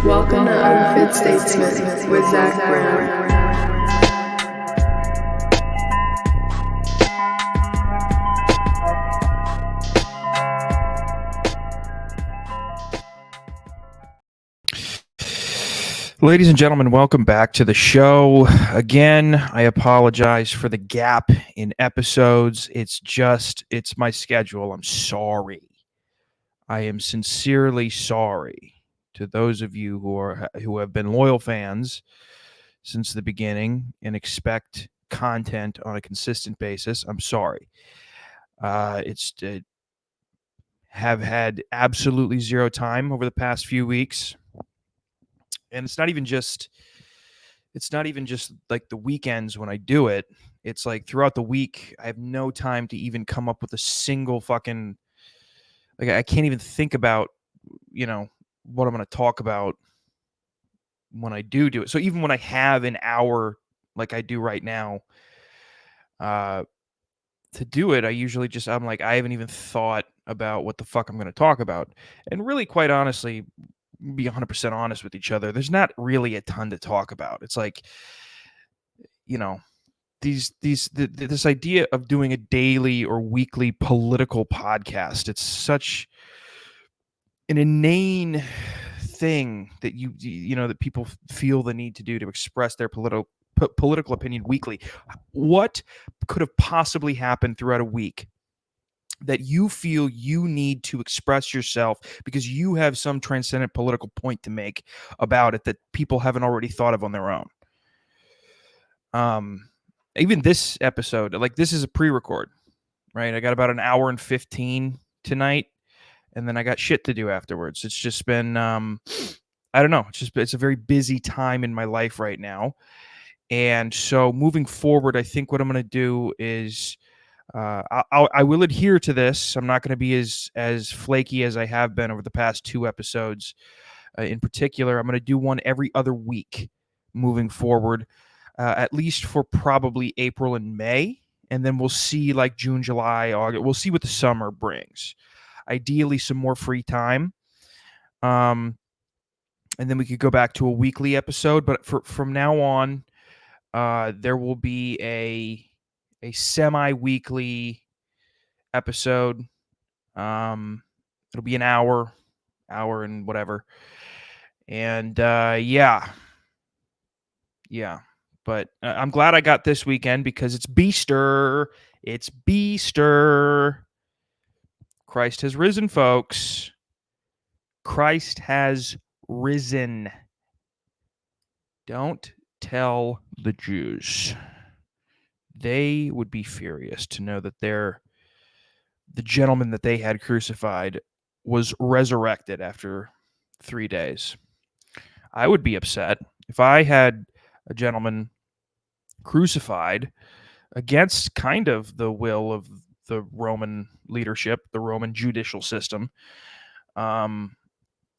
Welcome to Unfit Statesman with Zach Brown. Ladies and gentlemen, welcome back to the show. Again, I apologize for the gap in episodes. It's my schedule. I'm sorry. I am sincerely sorry to those of you who have been loyal fans since the beginning and expect content on a consistent basis. I'm sorry. Have had absolutely zero time over the past few weeks. And it's not even just like the weekends when I do it. It's like throughout the week, I have no time to even come up with a single fucking, like, I can't even think about, what I'm going to talk about when I do it. So even when I have an hour, like I do right now, to do it, I'm like, I haven't even thought about what the fuck I'm going to talk about. And really, quite honestly, be 100% honest with each other, there's not really a ton to talk about. It's like, this idea of doing a daily or weekly political podcast, it's such an inane thing that that people feel the need to do to express their political opinion weekly. What could have possibly happened throughout a week that you feel you need to express yourself because you have some transcendent political point to make about it that people haven't already thought of on their own? Even this episode, like, this is a pre-record, right? I got about an hour and 15 tonight, and then I got shit to do afterwards. It's just been, I don't know. It's a very busy time in my life right now. And so moving forward, I think what I'm going to do is, I will adhere to this. I'm not going to be as flaky as I have been over the past two episodes. In particular, I'm going to do one every other week moving forward, at least for probably April and May. And then we'll see, like, June, July, August. We'll see what the summer brings. Ideally, some more free time. And then we could go back to a weekly episode. But from now on, there will be a semi-weekly episode. It'll be an hour and whatever. And yeah. But I'm glad I got this weekend because it's Beaster. It's Beaster. Christ has risen, folks. Christ has risen. Don't tell the Jews. They would be furious to know that the gentleman that they had crucified was resurrected after 3 days. I would be upset if I had a gentleman crucified against kind of the will of the Roman leadership, the Roman judicial system. And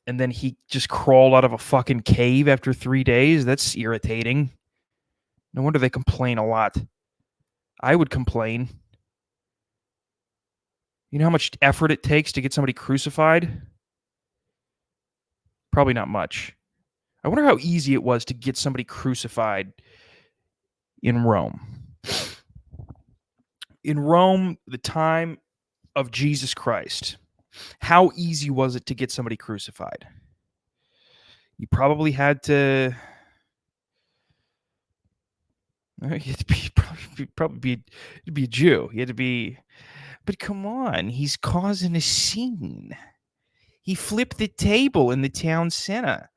then he just crawled out of a fucking cave after 3 days. That's irritating. No wonder they complain a lot. I would complain. You know how much effort it takes to get somebody crucified? Probably not much. I wonder how easy it was to get somebody crucified in Rome. In Rome, the time of Jesus Christ, how easy was it to get somebody crucified? You probably had to... You had to be a Jew. You had to be... But come on, he's causing a scene. He flipped the table in the town center.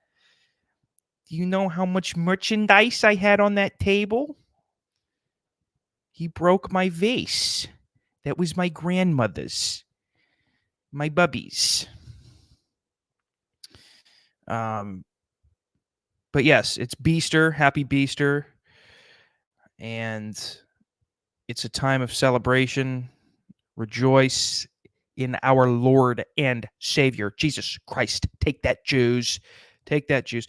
Do you know how much merchandise I had on that table? He broke my vase. That was my grandmother's. My bubbies. But yes, it's Beaster. Happy Beaster. And it's a time of celebration. Rejoice in our Lord and Savior, Jesus Christ. Take that, Jews. Take that, Jews.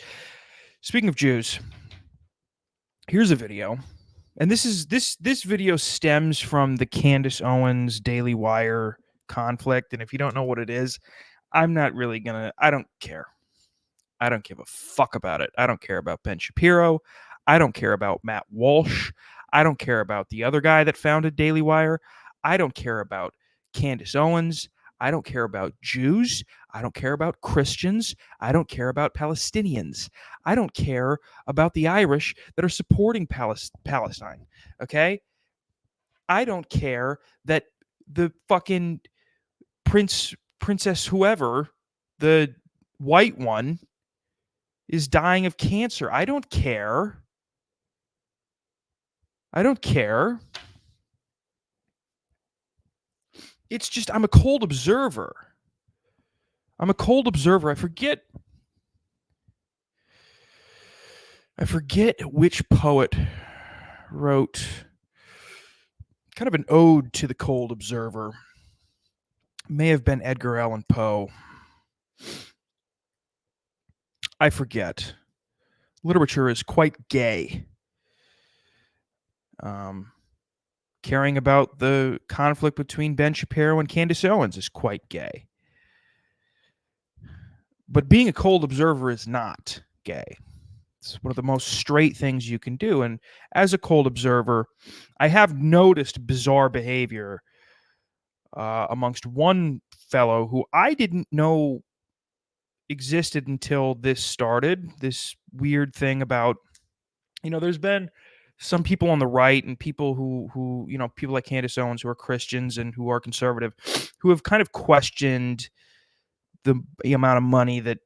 Speaking of Jews, here's a video. And this video stems from the Candace Owens Daily Wire conflict. And if you don't know what it is, I don't care. I don't give a fuck about it. I don't care about Ben Shapiro. I don't care about Matt Walsh. I don't care about the other guy that founded Daily Wire. I don't care about Candace Owens. I don't care about Jews. I don't care about Christians. I don't care about Palestinians. I don't care about the Irish that are supporting Palestine. Okay? I don't care that the fucking princess whoever, the white one, is dying of cancer. I don't care. I don't care. It's just I'm a cold observer. I'm a cold observer. I forget which poet wrote kind of an ode to the cold observer. May have been Edgar Allan Poe. I forget. Literature is quite gay. Caring about the conflict between Ben Shapiro and Candace Owens is quite gay. But being a cold observer is not gay. It's one of the most straight things you can do. And as a cold observer, I have noticed bizarre behavior amongst one fellow who I didn't know existed until this started. This weird thing about, there's been some people on the right and people who people like Candace Owens who are Christians and who are conservative, who have kind of questioned the amount of money that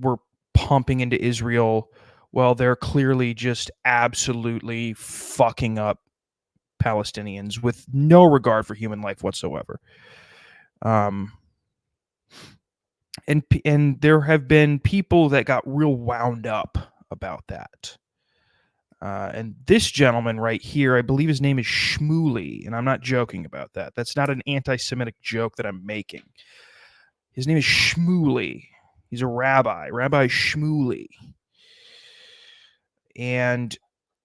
we're pumping into Israel. Well, they're clearly just absolutely fucking up Palestinians with no regard for human life whatsoever. And there have been people that got real wound up about that. And this gentleman right here, I believe his name is Shmuley, and I'm not joking about that. That's not an anti-Semitic joke that I'm making. His name is Shmuley. He's a rabbi, Rabbi Shmuley. And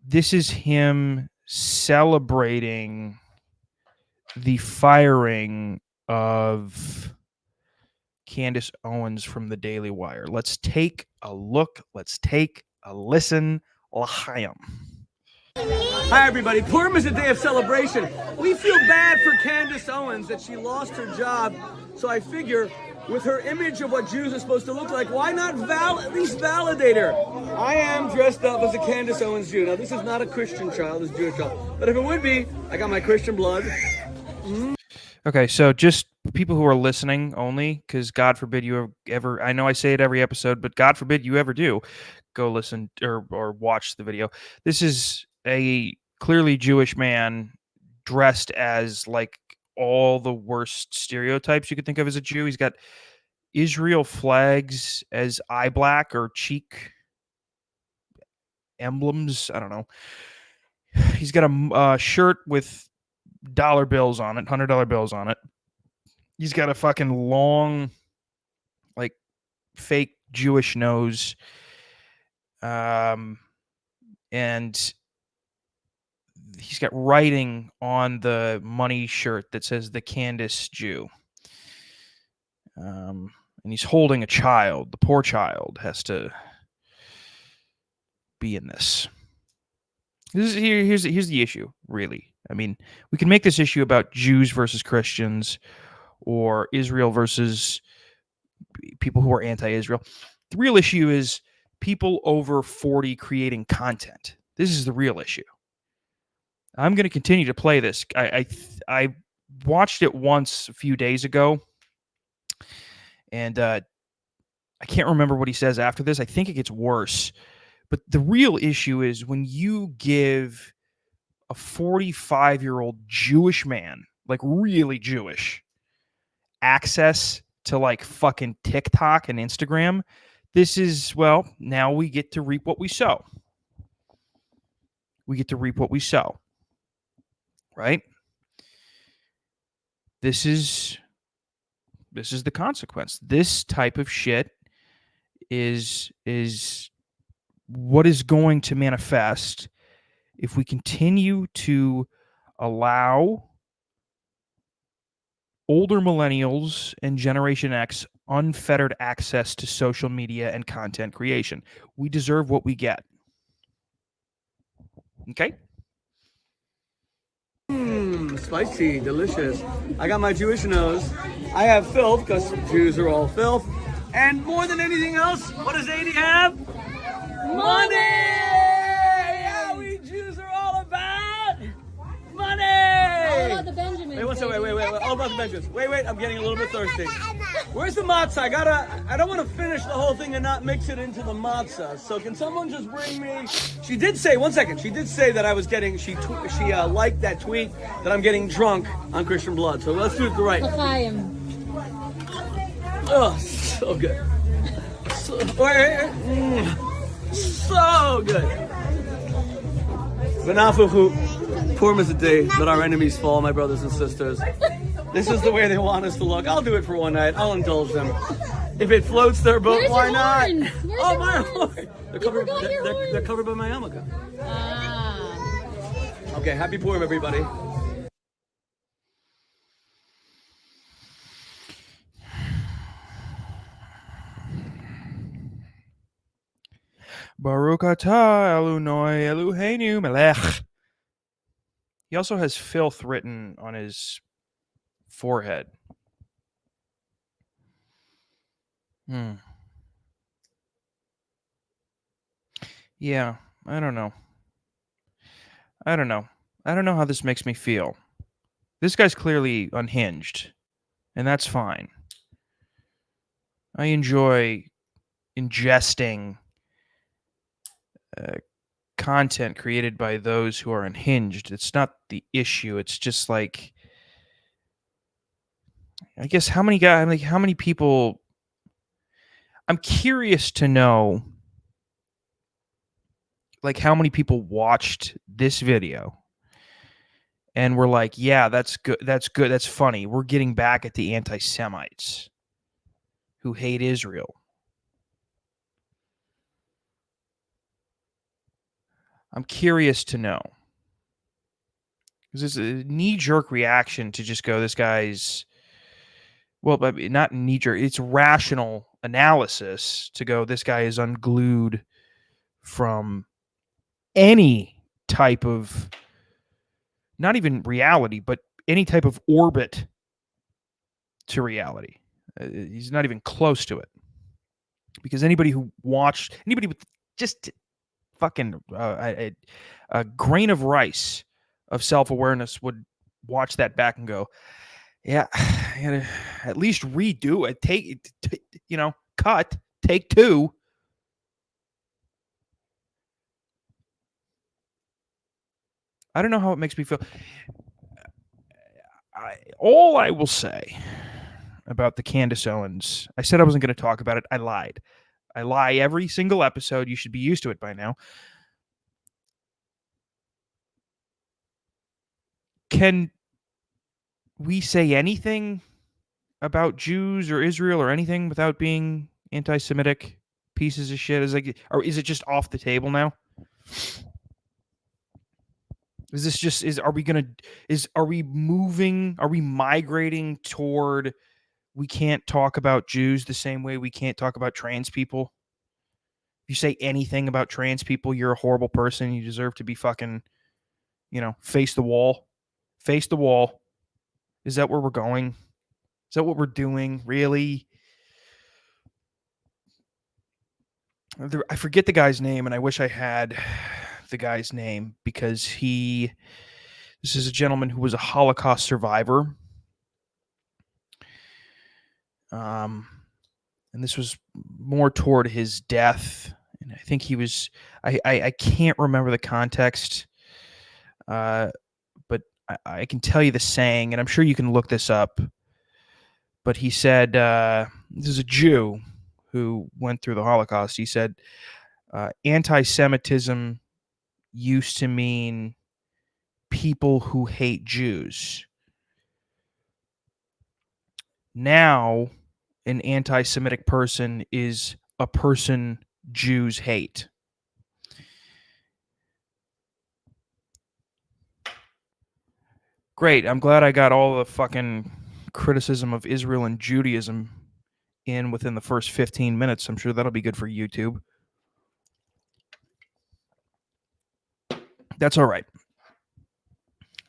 this is him celebrating the firing of Candace Owens from the Daily Wire. Let's take a look. Let's take a listen. L'chaim. Hi, everybody. Purim is a day of celebration. We feel bad for Candace Owens that she lost her job. So I figure, with her image of what Jews are supposed to look like, why not at least validate her? I am dressed up as a Candace Owens Jew. Now, this is not a Christian child, this Jewish child. But if it would be, I got my Christian blood. Okay, so just people who are listening only, because God forbid you ever, I know I say it every episode, but God forbid you ever do, go listen or watch the video. This is a clearly Jewish man dressed as like all the worst stereotypes you could think of as a Jew. He's got Israel flags as eye black or cheek emblems. I don't know. He's got a shirt with dollar bills on it, $100 bills on it. He's got a fucking long, like, fake Jewish nose. And he's got writing on the money shirt that says the Candace Jew. And he's holding a child. The poor child has to be in this. Here's the issue, really. I mean, we can make this issue about Jews versus Christians or Israel versus people who are anti-Israel. The real issue is people over 40 creating content. This is the real issue. I'm going to continue to play this. I watched it once a few days ago, and I can't remember what he says after this. I think it gets worse. But the real issue is when you give a 45-year-old Jewish man, like really Jewish, access to like fucking TikTok and Instagram, this is, well, now we get to reap what we sow. We get to reap what we sow. Right? This is the consequence. This type of shit is what is going to manifest if we continue to allow older millennials and Generation X unfettered access to social media and content creation. We deserve what we get. Okay? Spicy, delicious. I got my Jewish nose. I have filth, because Jews are all filth. And more than anything else, what does 80 have? Money! Yeah, we Jews are all about money! All about the Benjamins. Wait, wait. All about the Benjamins. Wait, I'm getting a little bit thirsty. Where's the matzah? I don't want to finish the whole thing and not mix it into the matzah. So can someone just bring me? She did say, one second, she did say that I was getting, she liked that tweet that I'm getting drunk on Christian blood. So let's do it the right. L'chaim. Oh, so good. So good. V'nafuchu, poor is the day that our enemies fall, my brothers and sisters. This is the way they want us to look. I'll do it for one night. I'll indulge them. If it floats their boat, Where's why your not? horns? Where's Oh, your my horns? horn. forgot They're covered by my yarmulke. Ah. Okay, happy Purim, everybody. Baruch atah Elunoi Eloheinu melech. He also has filth written on his forehead. Yeah, I don't know. I don't know how this makes me feel. This guy's clearly unhinged, and that's fine. I enjoy ingesting content created by those who are unhinged. It's not the issue. It's just like, I guess how many people. I'm curious to know, like, how many people watched this video and were like, yeah, that's good, that's funny. We're getting back at the anti-Semites who hate Israel. I'm curious to know. Because it's a knee-jerk reaction to just go, this guy's, well, not knee-jerk, it's rational analysis to go, this guy is unglued from any type of, not even reality, but any type of orbit to reality. He's not even close to it. Because anybody with just fucking a grain of rice of self-awareness would watch that back and go, yeah, I gotta at least redo it. Cut, take two. I don't know how it makes me feel. All I will say about the Candace Owens, I said I wasn't going to talk about it. I lied. I lie every single episode. You should be used to it by now. Can we say anything about Jews or Israel or anything without being anti-Semitic pieces of shit? Or is it just off the table now? Are we migrating toward, we can't talk about Jews the same way we can't talk about trans people? If you say anything about trans people, you're a horrible person. You deserve to be fucking, face the wall. Face the wall. Is that where we're going? Is that what we're doing? Really? I forget the guy's name, and I wish I had the guy's name, because this is a gentleman who was a Holocaust survivor. And this was more toward his death. And I think he was, I can't remember the context, but I can tell you the saying, and I'm sure you can look this up. But he said, this is a Jew who went through the Holocaust. He said, anti-Semitism used to mean people who hate Jews. Now, an anti-Semitic person is a person Jews hate. Great. I'm glad I got all the fucking criticism of Israel and Judaism in within the first 15 minutes. I'm sure that'll be good for YouTube. That's all right.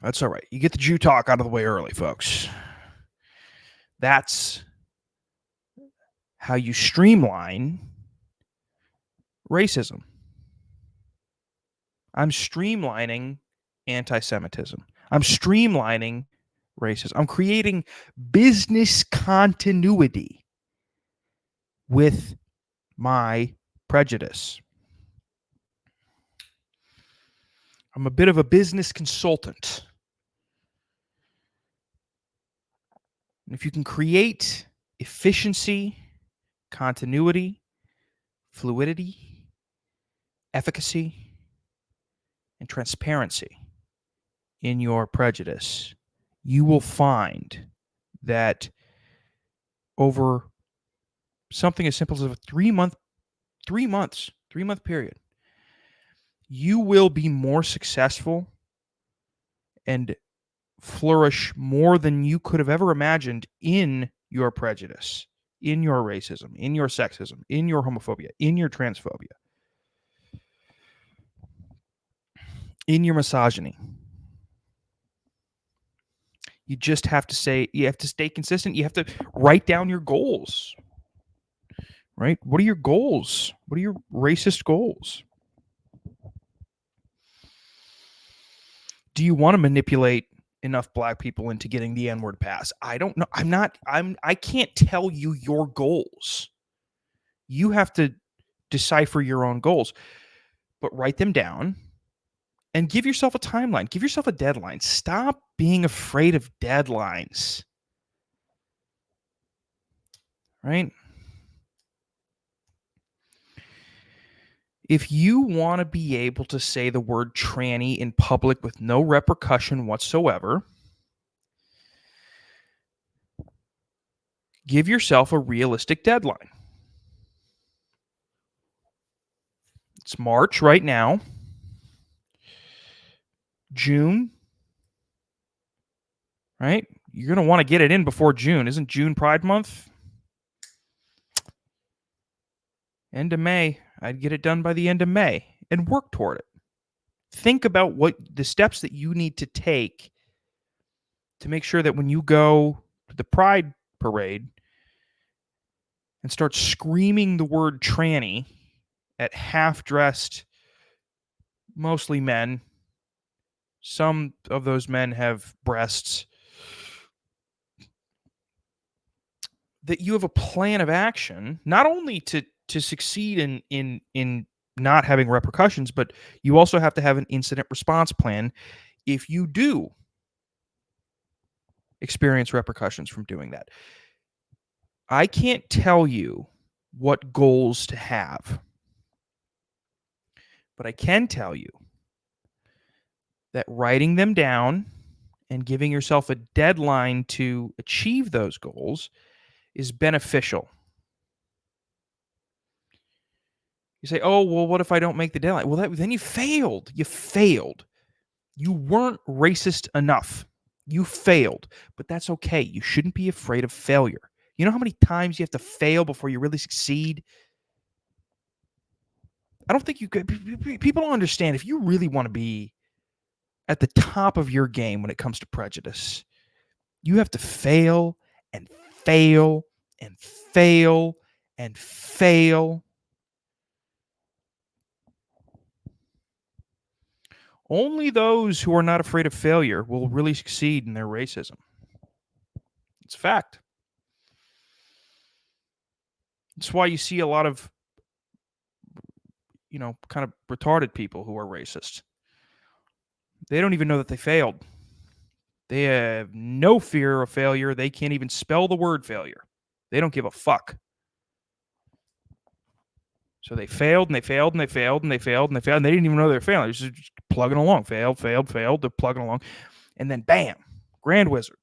That's all right. You get the Jew talk out of the way early, folks. That's how you streamline racism. I'm streamlining anti-Semitism. I'm streamlining racism. I'm creating business continuity with my prejudice. I'm a bit of a business consultant. And if you can create efficiency, continuity, fluidity, efficacy, and transparency in your prejudice, you will find that over something as simple as a 3-month period, you will be more successful and flourish more than you could have ever imagined in your prejudice, in your racism, in your sexism, in your homophobia, in your transphobia, in your misogyny. You just have to stay consistent. You have to write down your goals, right? What are your goals? What are your racist goals? Do you want to manipulate enough black people into getting the N-word pass? I don't know. I can't tell you your goals. You have to decipher your own goals, but write them down and give yourself a timeline. Give yourself a deadline. Stop being afraid of deadlines. Right? If you want to be able to say the word tranny in public with no repercussion whatsoever, give yourself a realistic deadline. It's March right now. June, right? You're going to want to get it in before June. Isn't June Pride Month? End of May. I'd get it done by the end of May and work toward it. Think about what the steps that you need to take to make sure that when you go to the Pride Parade and start screaming the word tranny at half-dressed, mostly men, some of those men have breasts, that you have a plan of action, not only to succeed in not having repercussions, but you also have to have an incident response plan if you do experience repercussions from doing that. I can't tell you what goals to have, but I can tell you that writing them down and giving yourself a deadline to achieve those goals is beneficial. You say, oh, well, what if I don't make the deadline? Well, then you failed. You failed. You weren't racist enough. You failed. But that's okay. You shouldn't be afraid of failure. You know how many times you have to fail before you really succeed? I don't think you could. People don't understand. If you really want to be at the top of your game when it comes to prejudice, you have to fail and fail and fail and fail. Only those who are not afraid of failure will really succeed in their racism. It's a fact. That's why you see a lot of, kind of retarded people who are racist. They don't even know that they failed. They have no fear of failure. They can't even spell the word failure. They don't give a fuck. So they failed and they failed and they failed and they failed and they failed. And they didn't even know they were failing. They were just plugging along. Failed. They're plugging along. And then bam, Grand Wizard.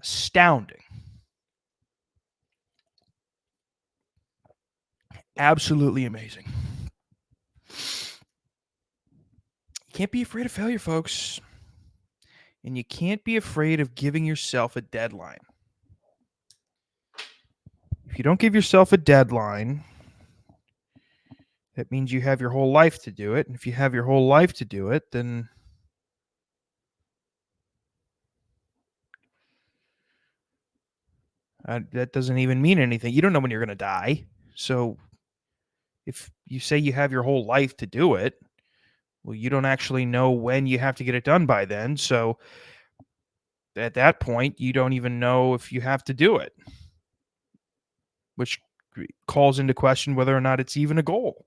Astounding. Absolutely amazing. You can't be afraid of failure, folks. And you can't be afraid of giving yourself a deadline. If you don't give yourself a deadline, that means you have your whole life to do it. And if you have your whole life to do it, then that doesn't even mean anything. You don't know when you're going to die. So if you say you have your whole life to do it, well, you don't actually know when you have to get it done by then. So at that point, you don't even know if you have to do it, which calls into question whether or not it's even a goal.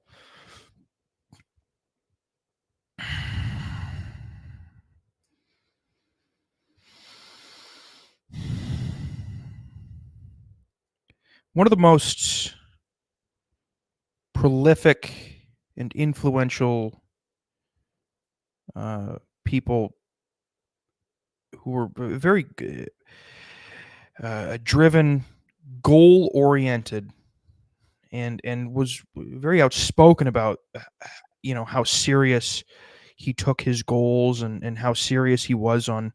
One of the most prolific and influential people who were very driven, goal-oriented, and was very outspoken about how serious he took his goals and how serious he was on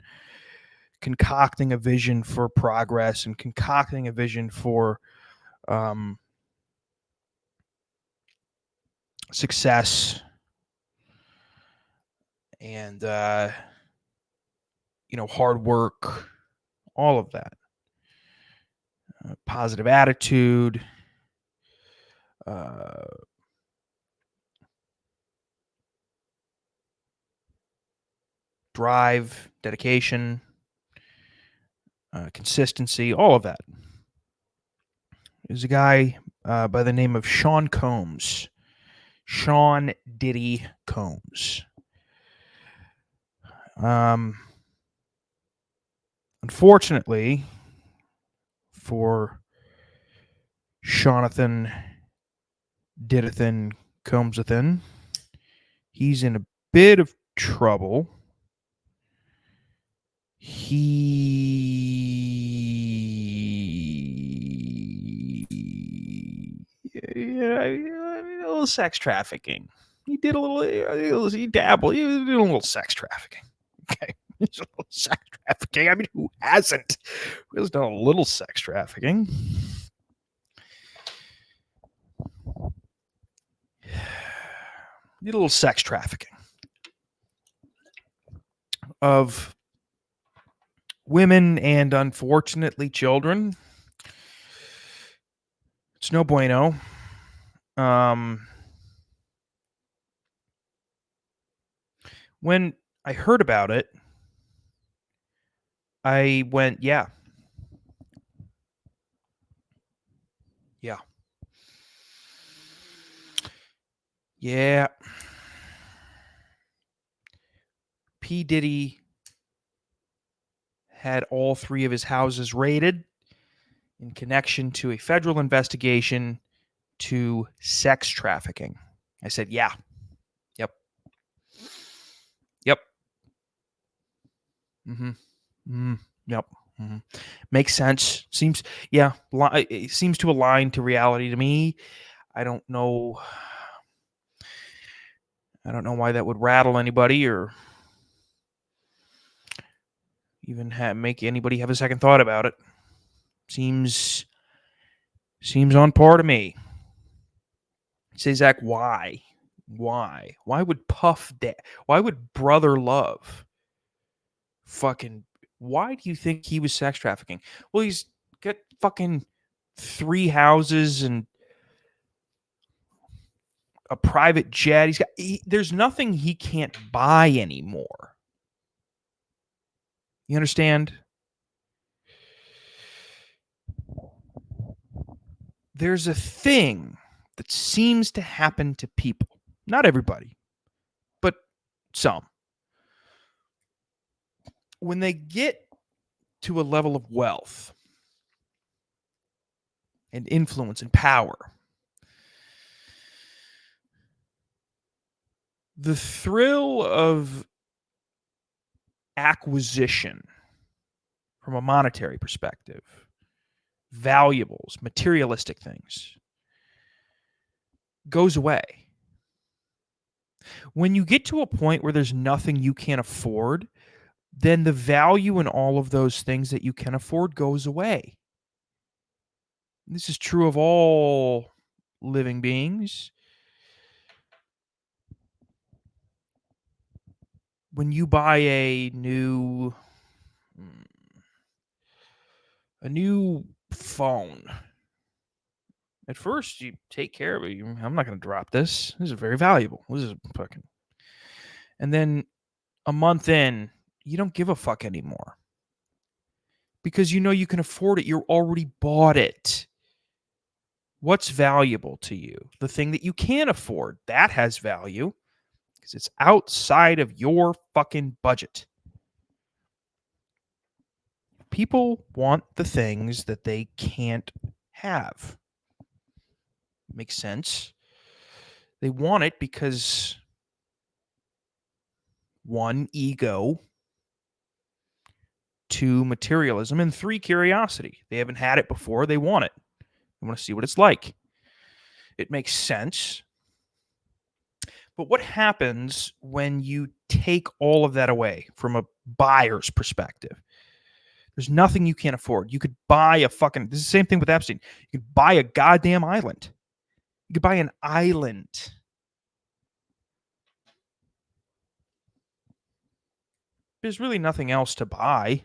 concocting a vision for progress and concocting a vision for success and hard work, all of that, positive attitude, drive, dedication, consistency, all of that. There's a guy by the name of Sean Combs. Sean Diddy Combs. Unfortunately for Jonathan Diddathan Combsathan, he's in a bit of trouble. A little sex trafficking. He did a little. He dabbled. He did a little sex trafficking. Okay, it's a little sex trafficking. I mean, who hasn't? Who has done a little sex trafficking? Did a little sex trafficking of women and unfortunately children. It's no bueno. When I heard about it, I went, yeah. P. Diddy had all three of his houses raided in connection to a federal investigation to sex trafficking. I said, yeah. Yep. Yep. Makes sense. It seems to align to reality to me. I don't know why that would rattle anybody or even make anybody have a second thought about it. Seems on par to me. Say, Zach, why? Why would why would Brother Love why do you think he was sex trafficking? Well, he's got fucking 3 houses and a private jet. There's nothing he can't buy anymore. You understand? There's a thing that seems to happen to people. Not everybody, but some. When they get to a level of wealth and influence and power, the thrill of acquisition from a monetary perspective, valuables, materialistic things, goes away. When you get to a point where there's nothing you can't afford, then the value in all of those things that you can afford goes away. This is true of all living beings. When you buy a new phone, at first you take care of it. I'm not going to drop this. This is very valuable. This is fucking. And then a month in, you don't give a fuck anymore. Because you know you can afford it. You already bought it. What's valuable to you? The thing that you can't afford. That has value. Because it's outside of your fucking budget. People want the things that they can't have. Makes sense. They want it because 1, ego, 2, materialism, and 3, curiosity. They haven't had it before. They want it. They want to see what it's like. It makes sense. But what happens when you take all of that away from a buyer's perspective? There's nothing you can't afford. You could buy a fucking... This is the same thing with Epstein. You could buy a goddamn island. You could buy an island. There's really nothing else to buy.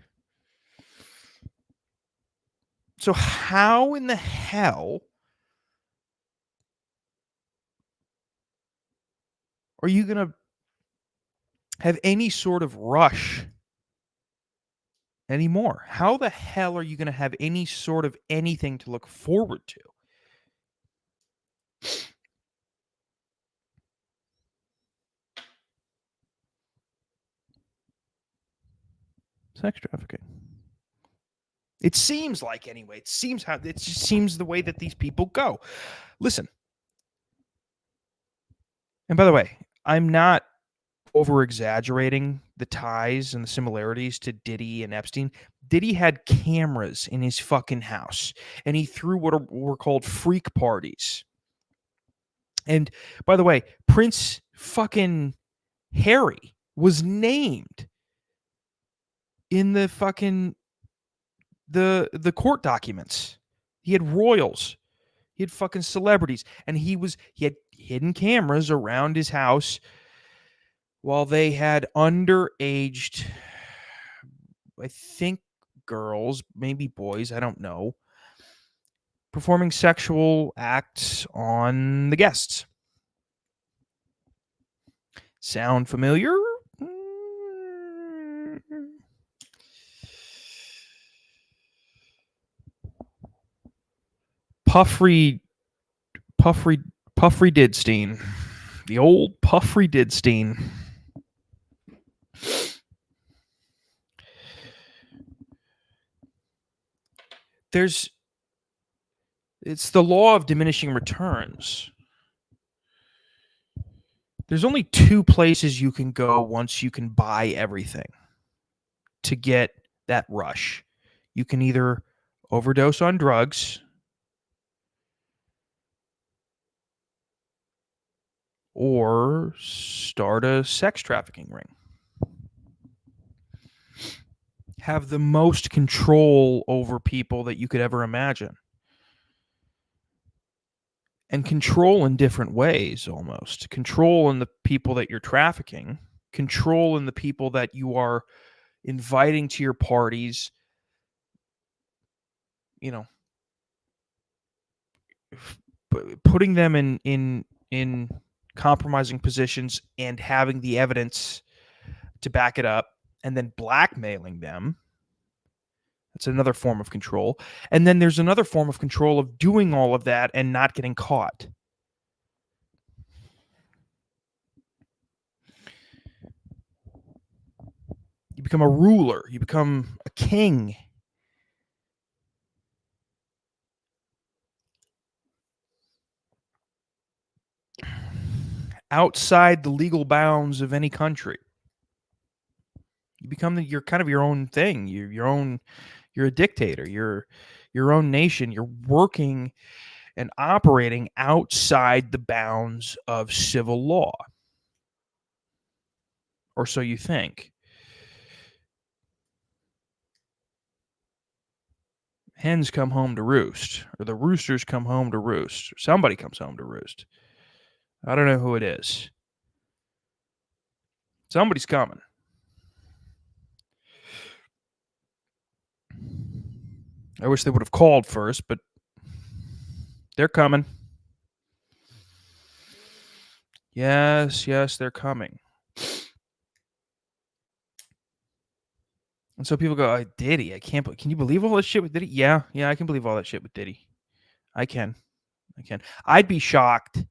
So how in the hell are you going to have any sort of rush anymore? How the hell are you going to have any sort of anything to look forward to? Sex trafficking. It seems like, anyway. It just seems the way that these people go. Listen. And by the way, I'm not over exaggerating the ties and the similarities to Diddy and Epstein. Diddy had cameras in his fucking house, and he threw what were called freak parties. And by the way, Prince fucking Harry was named in the fucking the court documents. He had royals. He had fucking celebrities, and he had hidden cameras around his house while they had underaged, I think, girls, maybe boys, I don't know, performing sexual acts on the guests. Sound familiar? Puffy Didstein. The old Puffy Didstein. It's the law of diminishing returns. There's only 2 places you can go once you can buy everything to get that rush. You can either overdose on drugs or start a sex trafficking ring. Have the most control over people that you could ever imagine. And control in different ways, almost. Control in the people that you're trafficking. Control in the people that you are inviting to your parties. You know, putting them in compromising positions and having the evidence to back it up, and then blackmailing them. That's another form of control. And then there's another form of control of doing all of that and not getting caught. You become a ruler. You become a king. Outside the legal bounds of any country. You become you're kind of your own thing. You're a dictator. You're your own nation. You're working and operating outside the bounds of civil law. Or so you think. hens come home to roost, or the roosters come home to roost, or somebody comes home to roost. I don't know who it is. Somebody's coming. I wish they would have called first, but they're coming. Yes, they're coming. And so people go, Diddy, I can't. Can you believe all this shit with Diddy? Yeah, I can believe all that shit with Diddy. I can. I'd be shocked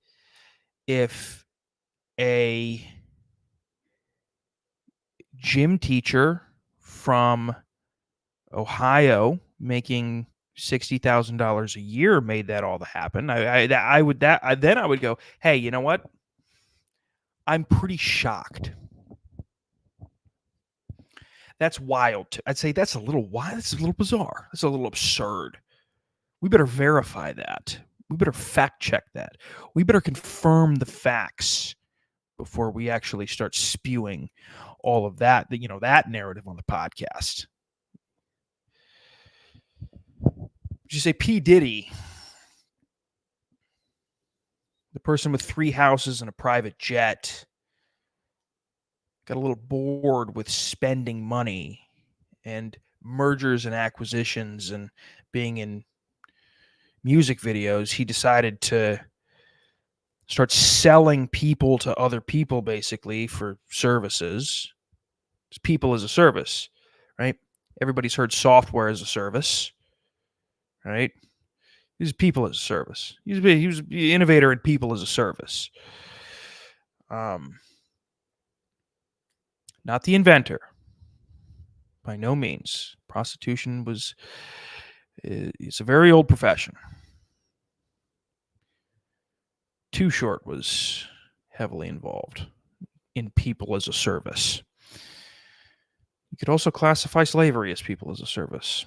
if a gym teacher from Ohio making $60,000 a year made that all to happen. I would go, hey, you know what? I'm pretty shocked. That's wild. I'd say that's a little wild. That's a little bizarre. That's a little absurd. We better verify that. We better fact check that. We better confirm the facts before we actually start spewing all of that narrative on the podcast. Did you say P. Diddy, the person with 3 houses and a private jet, got a little bored with spending money and mergers and acquisitions and being in music videos? He decided to start selling people to other people, basically, for services. People as a service, right? Everybody's heard software as a service, right? He's people as a service. He was the innovator in people as a service. Not the inventor. By no means. Prostitution it's a very old profession. Too Short was heavily involved in people as a service. You could also classify slavery as people as a service.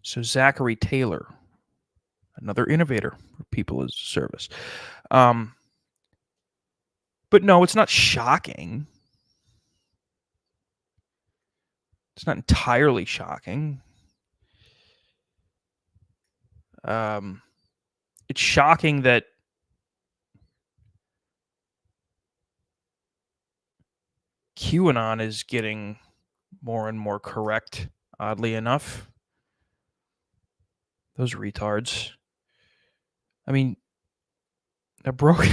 So Zachary Taylor, another innovator for people as a service. But no, it's not shocking. It's not entirely shocking. It's shocking that QAnon is getting more and more correct, oddly enough. Those retards. I mean, a broken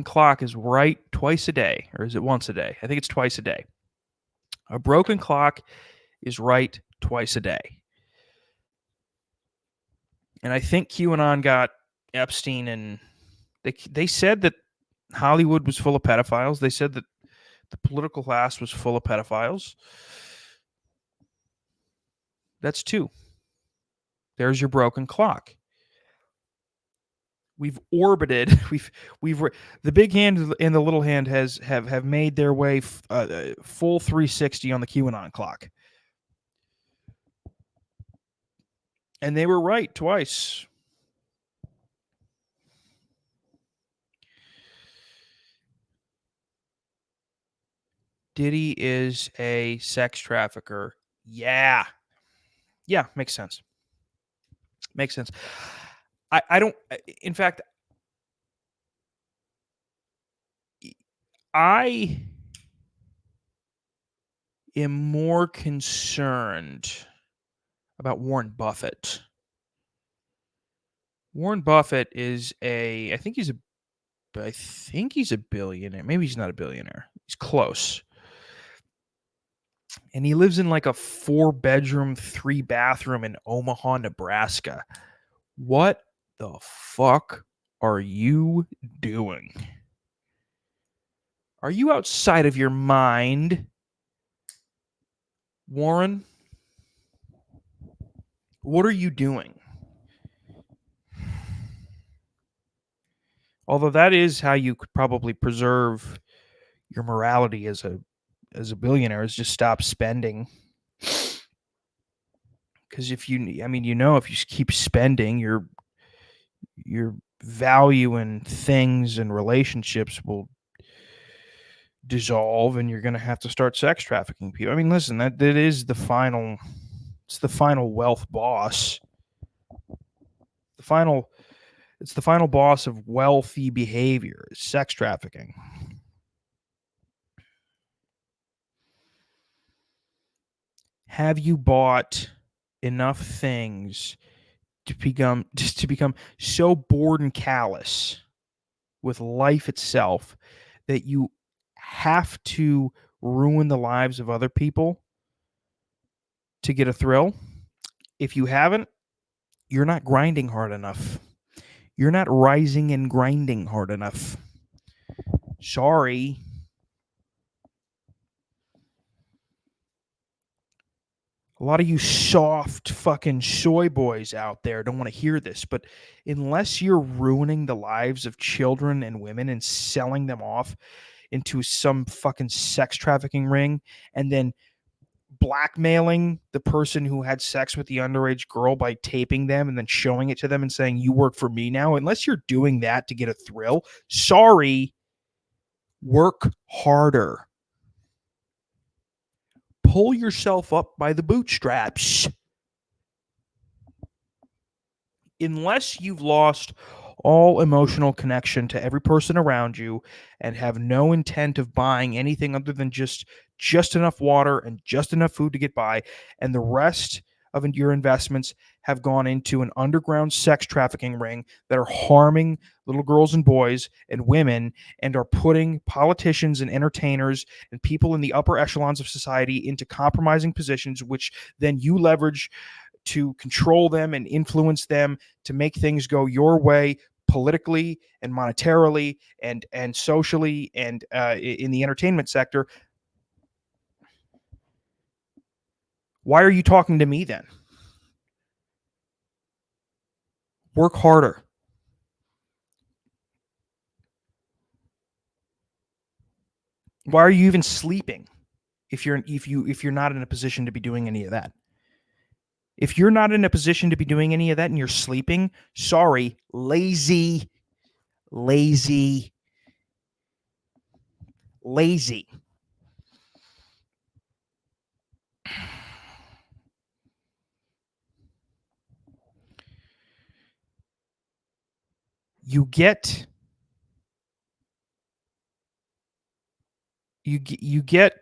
clock is right twice a day, or is it once a day? I think it's twice a day. A broken clock is right twice a day. And I think QAnon got Epstein, and they said that Hollywood was full of pedophiles. They said that the political class was full of pedophiles. That's 2. There's your broken clock. We've orbited. We've the big hand and the little hand have made their way full 360 on the QAnon clock, and they were right twice. Diddy is a sex trafficker. Yeah, makes sense. I don't. In fact, I am more concerned about Warren Buffett. Warren Buffett is I think he's a billionaire. Maybe he's not a billionaire. He's close. And he lives in like a 4-bedroom, 3-bathroom in Omaha, Nebraska. What the fuck are you doing? Are you outside of your mind, Warren? What are you doing? Although that is how you could probably preserve your morality as a billionaire, is just stop spending. Because if you keep spending, you're value in things and relationships will dissolve, and you're going to have to start sex trafficking people. I mean, listen, that is the final. It's the final wealth boss. It's the final boss of wealthy behavior, is sex trafficking. Have you bought enough things to become so bored and callous with life itself that you have to ruin the lives of other people to get a thrill? If you haven't, you're not grinding hard enough. You're not rising and grinding hard enough. Sorry. A lot of you soft fucking soy boys out there don't want to hear this, but unless you're ruining the lives of children and women and selling them off into some fucking sex trafficking ring and then blackmailing the person who had sex with the underage girl by taping them and then showing it to them and saying, you work for me now, unless you're doing that to get a thrill, sorry, work harder. Pull yourself up by the bootstraps. Unless you've lost all emotional connection to every person around you and have no intent of buying anything other than just enough water and just enough food to get by, and the rest of your investments have gone into an underground sex trafficking ring that are harming little girls and boys and women and are putting politicians and entertainers and people in the upper echelons of society into compromising positions, which then you leverage to control them and influence them to make things go your way politically and monetarily and socially and in the entertainment sector. Why are you talking to me then? Work harder. Why are you even sleeping if you're not in a position to be doing any of that? If you're not in a position to be doing any of that and you're sleeping, sorry, lazy. You get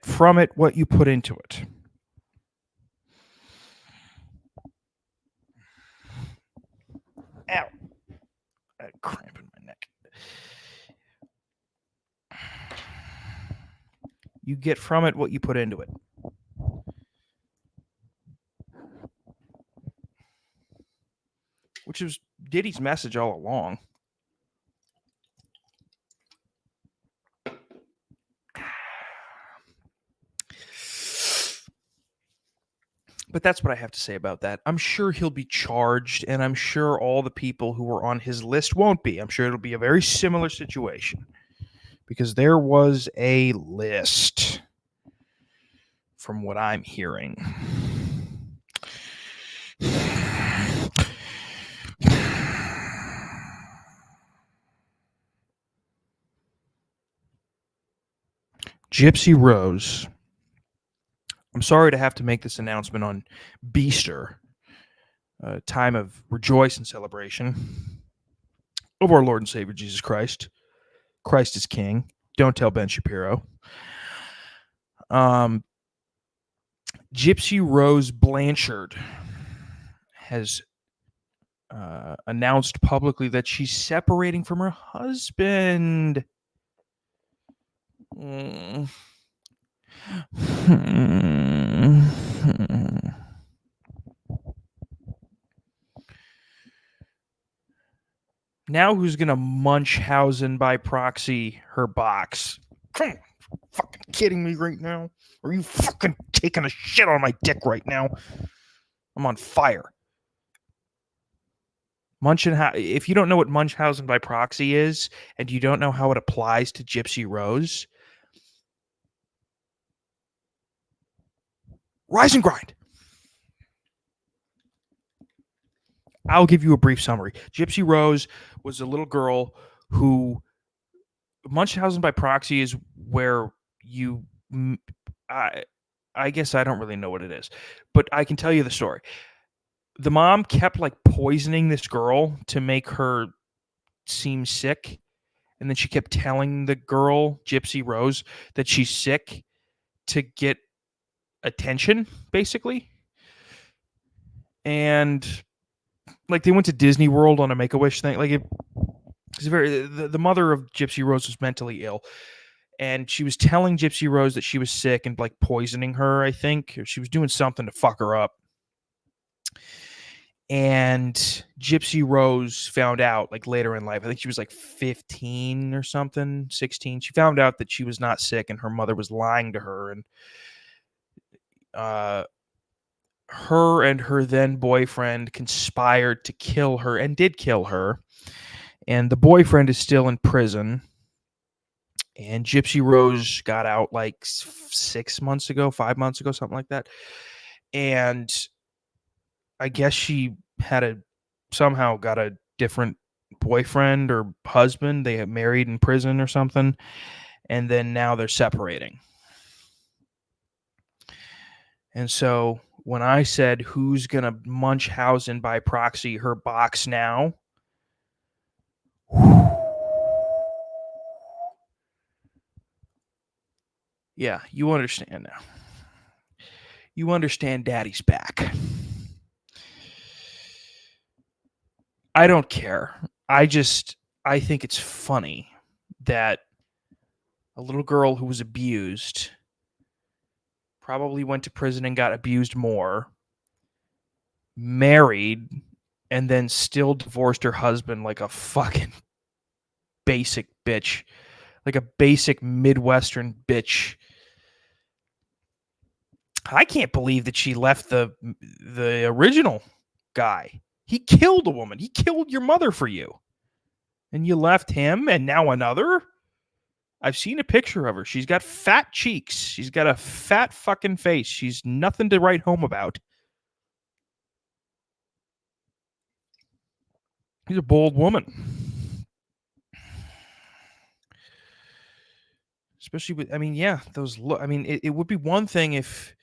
from it what you put into it. Ow. I had a cramp in my neck. You get from it what you put into it. Which is Diddy's message all along. But that's what I have to say about that. I'm sure he'll be charged, and I'm sure all the people who were on his list won't be. I'm sure it'll be a very similar situation because there was a list from what I'm hearing. Gypsy Rose. I'm sorry to have to make this announcement on Beaster, a time of rejoice and celebration of our Lord and Savior Jesus Christ. Christ is King. Don't tell Ben Shapiro. Gypsy Rose Blanchard has announced publicly that she's separating from her husband. Now who's going to Munchausen by proxy her box? Come on, fucking kidding me right now? Are you fucking taking a shit on my dick right now? I'm on fire. If you don't know what Munchausen by proxy is, and you don't know how it applies to Gypsy Rose, rise and grind. I'll give you a brief summary. Gypsy Rose was a little girl who Munchausen by proxy is where you I I guess I don't really know what it is, but I can tell you the story. The mom kept like poisoning this girl to make her seem sick, and then she kept telling the girl, Gypsy Rose, that she's sick to get attention, basically. And like they went to Disney World on a Make-A-Wish thing. Like it's very the mother of Gypsy Rose was mentally ill, and she was telling Gypsy Rose that she was sick and like poisoning her. I think or she was doing something to fuck her up. And Gypsy Rose found out like later in life. I think she was like 15 or something, 16. She found out that she was not sick and her mother was lying to her. And her and her then boyfriend conspired to kill her and did kill her. And the boyfriend is still in prison. And Gypsy Rose got out like 6 months ago, 5 months ago, something like that. And I guess she had somehow got a different boyfriend or husband. They had married in prison or something. And then now they're separating. And so when I said, who's going to Munchausen by proxy her box now? Yeah, you understand now. You understand daddy's back. I don't care. I think it's funny that a little girl who was abused probably went to prison and got abused more, married, and then still divorced her husband like a fucking basic bitch, like a basic Midwestern bitch. I can't believe that she left the original guy. He killed a woman. He killed your mother for you. And you left him and now another? I've seen a picture of her. She's got fat cheeks. She's got a fat fucking face. She's nothing to write home about. She's a bold woman. Especially with, I mean, yeah, it would be one thing if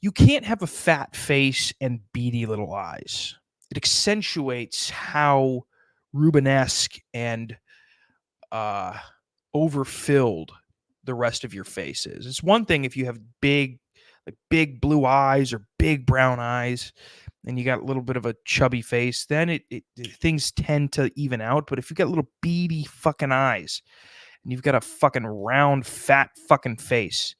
you can't have a fat face and beady little eyes. It accentuates how Rubenesque and overfilled the rest of your face is. It's one thing if you have big blue eyes or big brown eyes and you got a little bit of a chubby face, then things tend to even out. But if you got little beady fucking eyes and you've got a fucking round fat fucking face,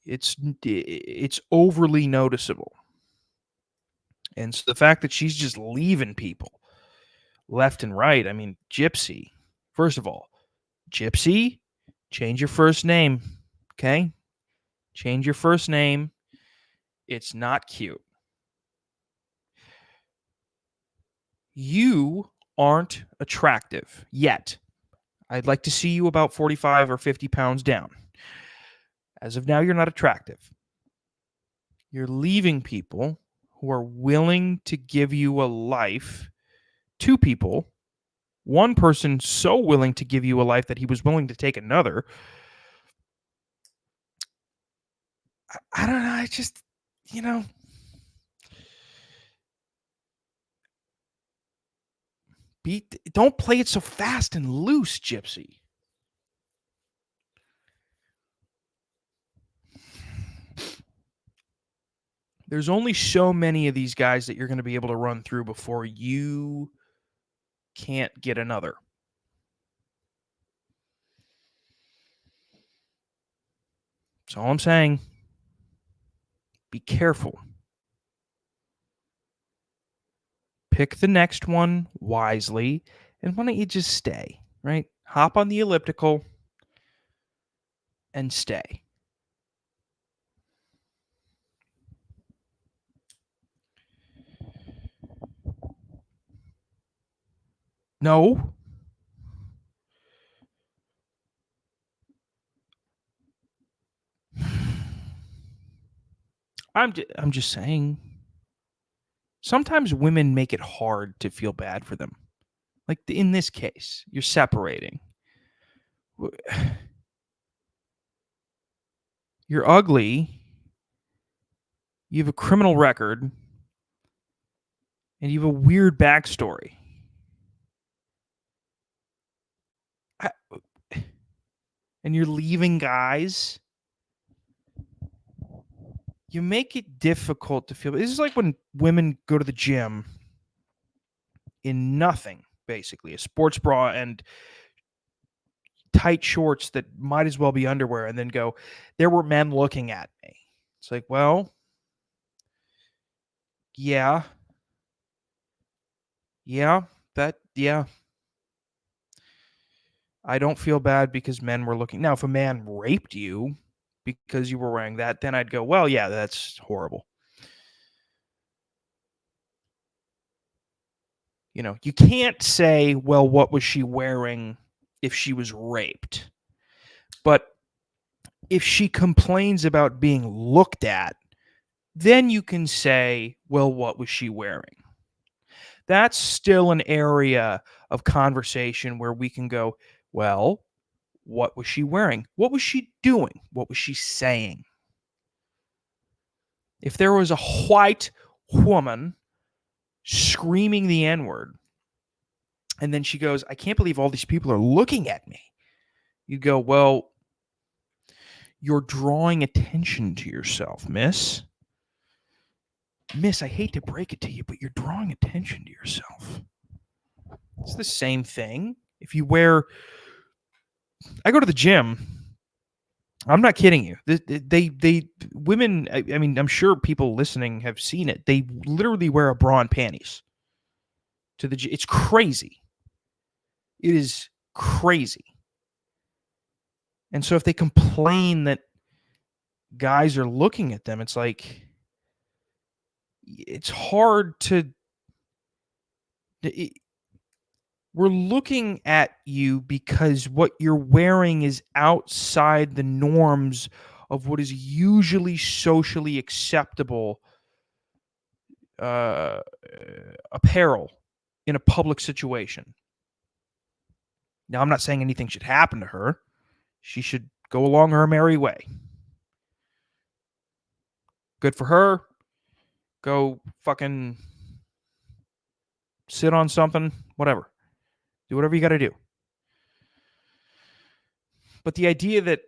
it's overly noticeable. And so the fact that she's just leaving people left and right, I mean, Gypsy, first of all, Gypsy, change your first name, okay? Change your first name. It's not cute. You aren't attractive yet. I'd like to see you about 45 or 50 pounds down. As of now, you're not attractive. You're leaving people who are willing to give you a life. Two people. One person so willing to give you a life that he was willing to take another. I don't know. I just, don't play it so fast and loose, Gypsy. There's only so many of these guys that you're going to be able to run through before you can't get another. That's all I'm saying. Be careful. Pick the next one wisely, and why don't you just stay, right? Hop on the elliptical and stay. No. I'm just saying. sometimes women make it hard to feel bad for them. Like in this case, you're separating. You're ugly. You have a criminal record. And you have a weird backstory. And you're leaving guys. You make it difficult to feel. This is like when women go to the gym in nothing, basically, a sports bra and tight shorts that might as well be underwear, and then go, there were men looking at me. It's like, well, yeah. I don't feel bad because men were looking. Now, if a man raped you because you were wearing that, then I'd go, well, yeah, that's horrible. You know, you can't say, well, what was she wearing if she was raped? But if she complains about being looked at, then you can say, well, what was she wearing? That's still an area of conversation where we can go, well, what was she wearing? What was she doing? What was she saying? If there was a white woman screaming the N-word, and then she goes, I can't believe all these people are looking at me. You go, well, you're drawing attention to yourself, miss. Miss, I hate to break it to you, but you're drawing attention to yourself. It's the same thing. If you wear, I go to the gym. I'm not kidding you. Women, I mean, I'm sure people listening have seen it. They literally wear a bra and panties to the gym. It's crazy. It is crazy. And so if they complain that guys are looking at them, it's like, it's hard to. We're looking at you because what you're wearing is outside the norms of what is usually socially acceptable apparel in a public situation. Now, I'm not saying anything should happen to her. She should go along her merry way. Good for her. Go fucking sit on something, whatever. Do whatever you got to do. But the idea that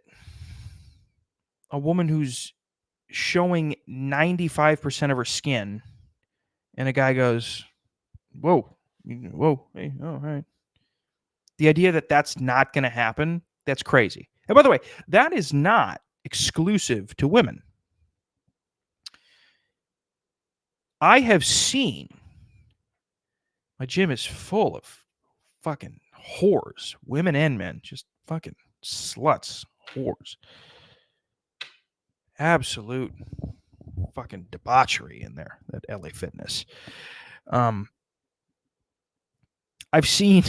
a woman who's showing 95% of her skin and a guy goes, whoa, hey, oh, all right. The idea that that's not going to happen, that's crazy. And by the way, that is not exclusive to women. I have seen, my gym is full of fucking whores, women and men, just fucking sluts, whores. Absolute fucking debauchery in there at LA Fitness. I've seen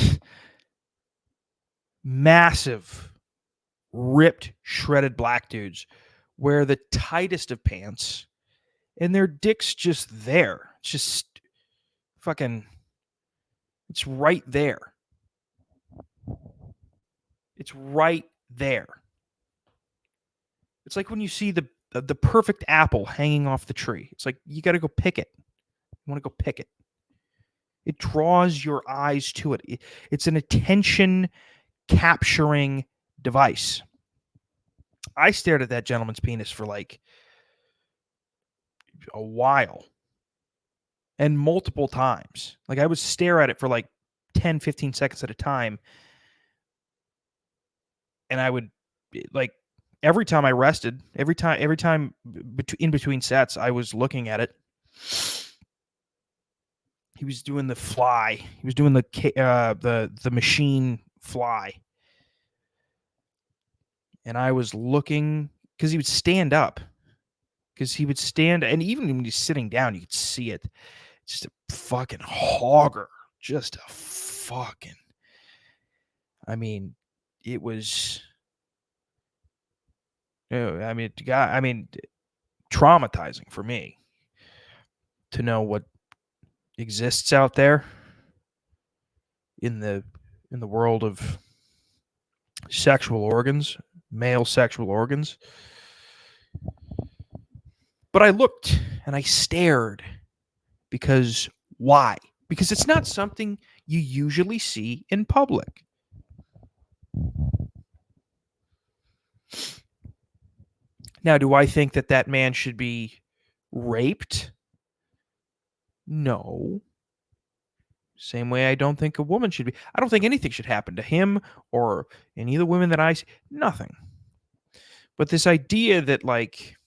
massive, ripped, shredded black dudes wear the tightest of pants and their dick's just there. It's just fucking, it's right there. It's right there. It's like when you see the perfect apple hanging off the tree. It's like, you got to go pick it. You want to go pick it. It draws your eyes to it. It's an attention capturing device. I stared at that gentleman's penis for like a while and multiple times. Like I would stare at it for like 10, 15 seconds at a time. And I would like every time I rested, every time in between sets, I was looking at it. He was doing the fly. He was doing the machine fly. And I was looking because he would stand up. Because he would stand, and even when he's sitting down, you could see it. Just a fucking hogger. Just a fucking. I mean, it was. Traumatizing for me to know what exists out there in the world of sexual organs, male sexual organs. But I looked and I stared because why? Because it's not something you usually see in public. Now, do I think that that man should be raped? No. Same way I don't think a woman should be. I don't think anything should happen to him or any of the women that I see. Nothing. But this idea that, like,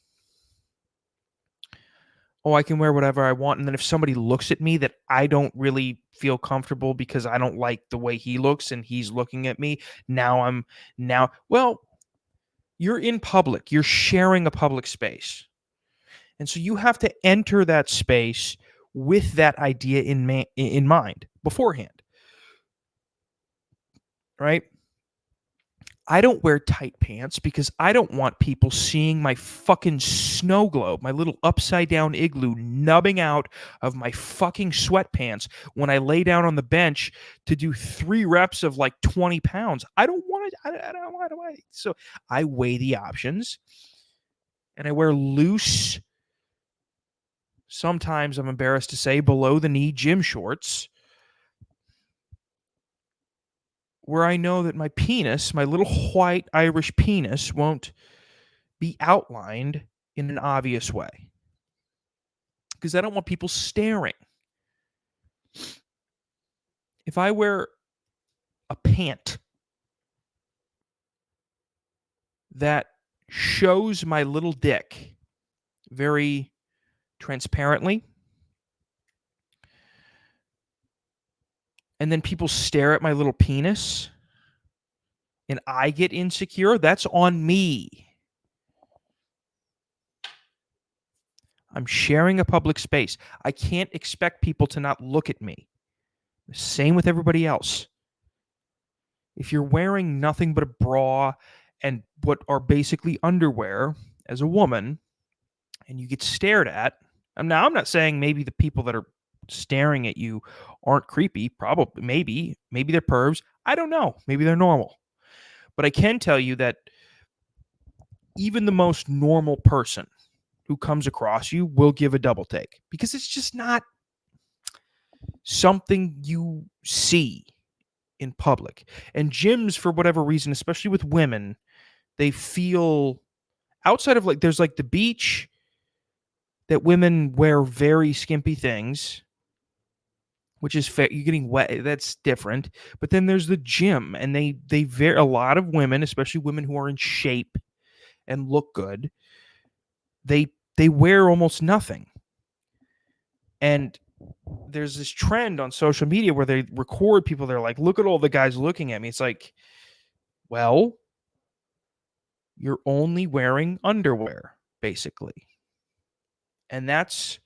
oh, I can wear whatever I want, and then if somebody looks at me that I don't really feel comfortable because I don't like the way he looks and he's looking at me, well, you're in public. You're sharing a public space. And so you have to enter that space with that idea in mind beforehand. Right? I don't wear tight pants because I don't want people seeing my fucking snow globe, my little upside down igloo nubbing out of my fucking sweatpants when I lay down on the bench to do 3 reps of like 20 pounds. I don't want to, I don't want to. So I weigh the options and I wear loose, sometimes I'm embarrassed to say, below the knee gym shorts, where I know that my penis, my little white Irish penis, won't be outlined in an obvious way. Because I don't want people staring. If I wear a pant that shows my little dick very transparently, and then people stare at my little penis and I get insecure, that's on me. I'm sharing a public space. I can't expect people to not look at me. Same with everybody else. If you're wearing nothing but a bra and what are basically underwear as a woman, and you get stared at, now I'm not saying maybe the people that are staring at you aren't creepy. Probably, maybe they're pervs. I don't know. Maybe they're normal. But I can tell you that even the most normal person who comes across you will give a double take because it's just not something you see in public. And gyms, for whatever reason, especially with women, they feel outside of, like, there's like the beach that women wear very skimpy things, which is fair. You're getting wet. That's different. But then there's the gym, and they a lot of women, especially women who are in shape and look good, they wear almost nothing. And there's this trend on social media where they record people. They're like, look at all the guys looking at me. It's like, well, you're only wearing underwear, basically. And that's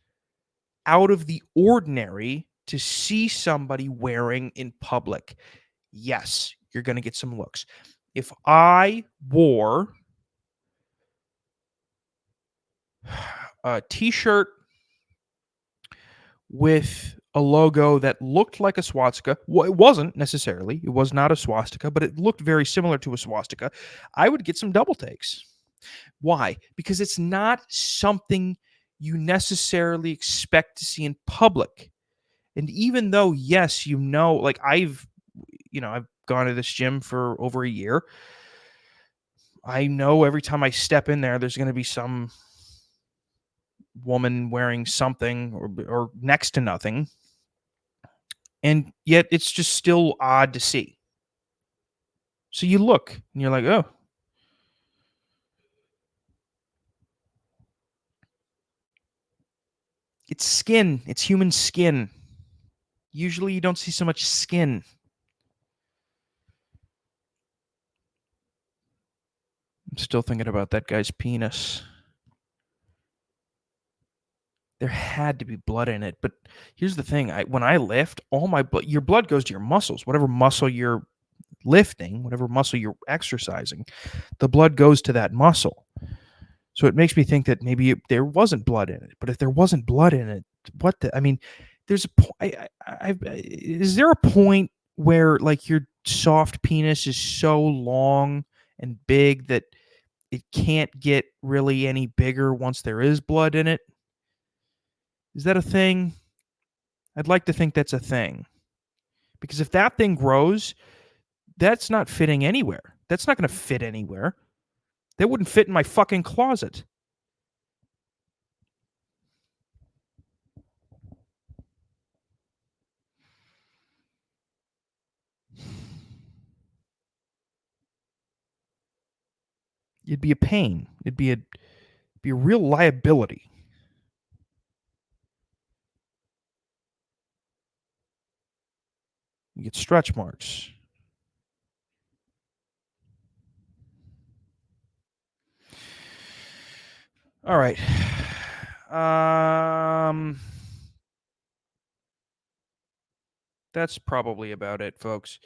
out of the ordinary to see somebody wearing in public. Yes, you're going to get some looks. If I wore a t-shirt with a logo that looked like a swastika, well, it wasn't necessarily, it was not a swastika, but it looked very similar to a swastika, I would get some double takes. Why? Because it's not something you necessarily expect to see in public. And even though, yes, like I've gone to this gym for over a year, I know every time I step in there, there's going to be some woman wearing something or next to nothing. And yet it's just still odd to see. So you look and you're like, oh. It's skin. It's human skin. Usually you don't see so much skin. I'm still thinking about that guy's penis. There had to be blood in it. But here's the thing. When I lift, all my blood, your blood goes to your muscles. Whatever muscle you're lifting, whatever muscle you're exercising, the blood goes to that muscle. So it makes me think that maybe there wasn't blood in it. But if there wasn't blood in it, there's a point. Is there a point where like your soft penis is so long and big that it can't get really any bigger once there is blood in it? Is that a thing? I'd like to think that's a thing. Because if that thing grows, that's not fitting anywhere. That's not going to fit anywhere. That wouldn't fit in my fucking closet. It'd be a pain. It'd be a real liability. You get stretch marks. All right. That's probably about it, folks.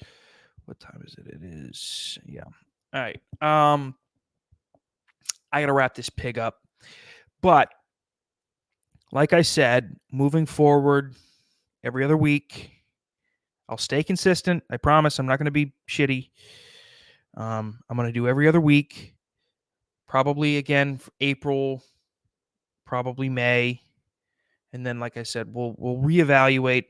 What time is it? It is, yeah. All right. I got to wrap this pig up. But like I said, moving forward every other week, I'll stay consistent. I promise I'm not going to be shitty. I'm going to do every other week. Probably again for April, probably May. And then, like I said, we'll reevaluate,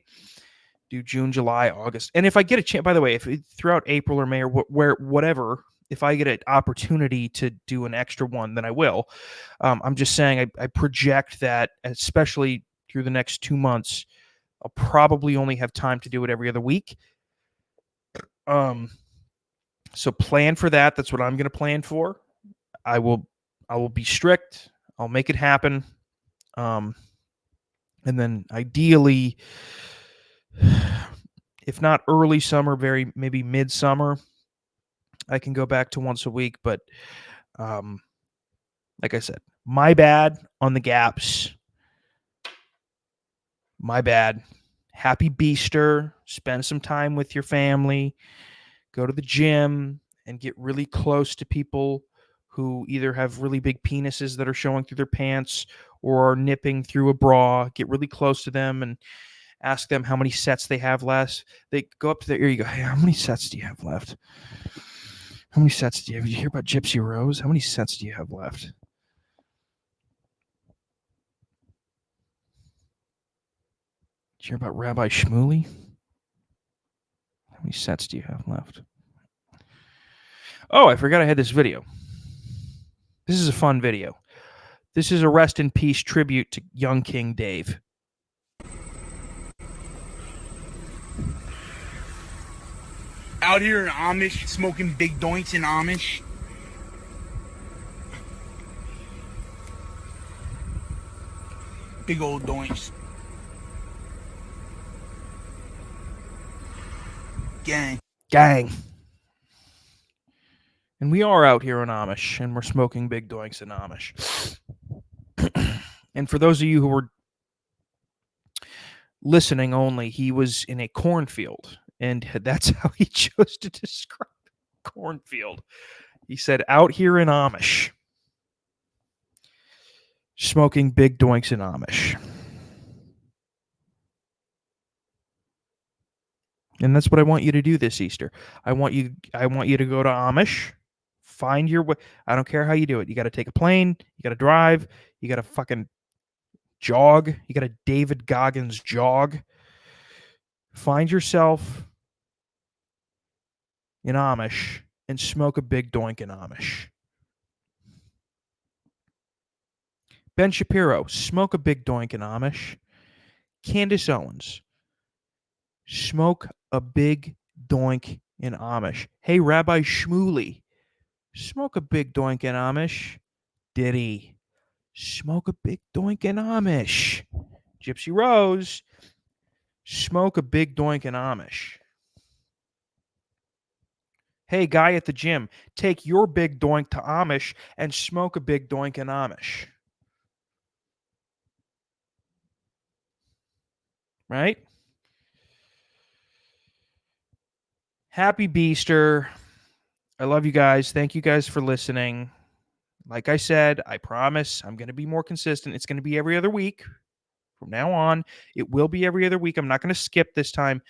do June, July, August. And if I get a chance, by the way, if throughout April or May or whatever, if I get an opportunity to do an extra one, then I will. I'm just saying I project that, especially through the next 2 months, I'll probably only have time to do it every other week. So plan for that. That's what I'm going to plan for. I will be strict. I'll make it happen. And then ideally, if not early summer, maybe midsummer, I can go back to once a week. But like I said, my bad on the gaps. My bad. Happy Beaster. Spend some time with your family. Go to the gym and get really close to people who either have really big penises that are showing through their pants or are nipping through a bra. Get really close to them and ask them how many sets they have left. They go up to their ear. You go, hey, how many sets do you have left? How many sets do you have? Did you hear about Gypsy Rose? How many sets do you have left? Did you hear about Rabbi Shmuley? How many sets do you have left? Oh, I forgot I had this video. This is a fun video. This is a rest in peace tribute to young King Dave. Out here in Amish, smoking big doinks in Amish. Big old doinks. Gang. And we are out here in Amish, and we're smoking big doinks in Amish. And for those of you who were listening only, he was in a cornfield, and that's how he chose to describe cornfield. He said, out here in Amish, smoking big doinks in Amish. And that's what I want you to do this Easter. I want you to go to Amish, find your way. I don't care how you do it. You got to take a plane, you got to drive, you got to fucking jog, you got to David Goggins jog. Find yourself in Amish and smoke a big doink in Amish. Ben Shapiro, smoke a big doink in Amish. Candace Owens, smoke a big doink in Amish. Hey, Rabbi Shmuley, smoke a big doink in Amish. Diddy, smoke a big doink in Amish. Gypsy Rose, smoke a big doink in Amish. Hey, guy at the gym, take your big doink to Amish and smoke a big doink in Amish. Right? Happy Beaster. I love you guys. Thank you guys for listening. Like I said, I promise I'm going to be more consistent. It's going to be every other week From now on, it will be every other week. I'm not going to skip this time.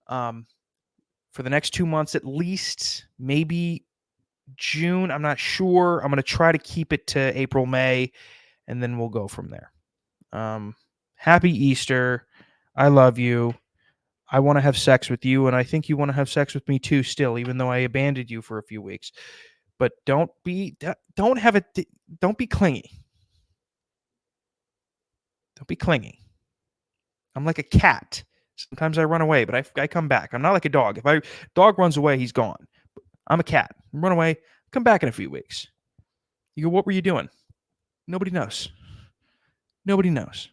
For the next 2 months at least, maybe June. I'm not sure. I'm going to try to keep it to April, May, and then we'll go from there. Happy Easter. I love you. I want to have sex with you, and I think you want to have sex with me too still, even though I abandoned you for a few weeks. But don't be clingy. Don't be clingy. I'm like a cat. Sometimes I run away, but I come back. I'm not like a dog. If dog runs away, he's gone. I'm a cat. Run away, come back in a few weeks. You go, what were you doing? Nobody knows. Nobody knows.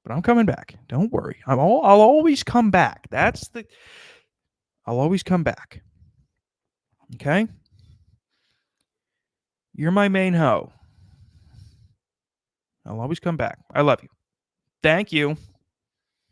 But I'm coming back. Don't worry. I'll always come back. I'll always come back. Okay? You're my main hoe. I'll always come back. I love you. Thank you.